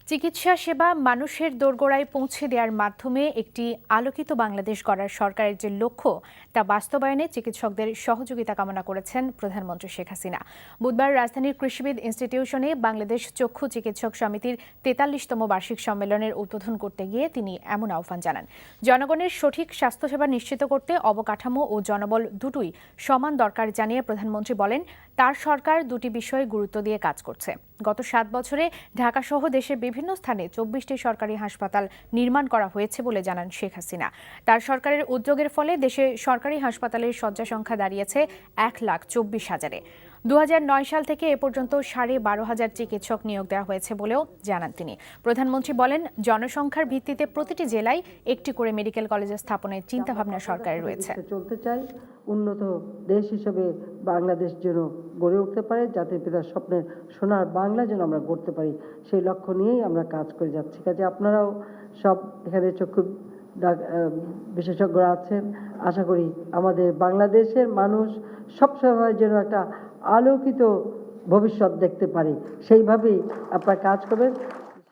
চিকিৎসা সেবা মানুষের দোরগোড়ায় পৌঁছে দেওয়ার মাধ্যমে একটি আলোকিত বাংলাদেশ গড়ার সরকারের যে লক্ষ্য তা বাস্তবায়নে চিকিৎসকদের সহযোগিতা কামনা করেছেন প্রধানমন্ত্রী শেখ হাসিনা। বুধবার রাজধানীর কৃষিবিদ ইনস্টিটিউশনে বাংলাদেশ চক্ষু চিকিৎসক সমিতির ৪৩তম বার্ষিক সম্মেলনের উদ্বোধন করতে গিয়ে তিনি এমন আহ্বান জানান। জনগণের সঠিক স্বাস্থ্যসেবা নিশ্চিত করতে অবকাঠামো ও জনবল দুটোই সমান দরকার জানিয়ে প্রধানমন্ত্রী বলেন, তার সরকার দুটি বিষয়ে গুরুত্ব দিয়ে কাজ করছে। গত ৭ বছরে ঢাকাসহ দেশের বিভিন্ন স্থানে ২৪টি সরকারি হাসপাতাল নির্মাণ করা হয়েছে বলে জানান শেখ হাসিনা। তার সরকারের উদ্যোগের ফলে দেশে সরকারি হাসপাতালের শয্যা সংখ্যা দাঁড়িয়েছে ১,২৪,০০০-এ। ২০০৯ সাল থেকে এ পর্যন্ত ১২,৫০০ চিকিৎসক নিয়োগ দেওয়া হয়েছে বলেও জানান তিনি। প্রধানমন্ত্রী বলেন, জনসংখ্যার ভিত্তিতে প্রতিটি জেলায় একটি করে মেডিকেল কলেজ স্থাপনের চিন্তাভাবনা সরকারের রয়েছে। চলতে চাই, উন্নত দেশ হিসেবে বাংলাদেশ যেন গড়ে উঠতে পারে, জাতির পিতার স্বপ্নের সোনার বাংলা যেন আমরা গড়তে পারি, সেই লক্ষ্য নিয়েই আমরা কাজ করে যাচ্ছি। কাজে আপনারাও সব এখানে চক্ষু বিশেষজ্ঞরা আছেন, আশা করি আমাদের বাংলাদেশের মানুষ সবসময় যেন একটা আলোকিত ভবিষ্যৎ দেখতে পারে, সেইভাবেই আপনারা কাজ করবেন।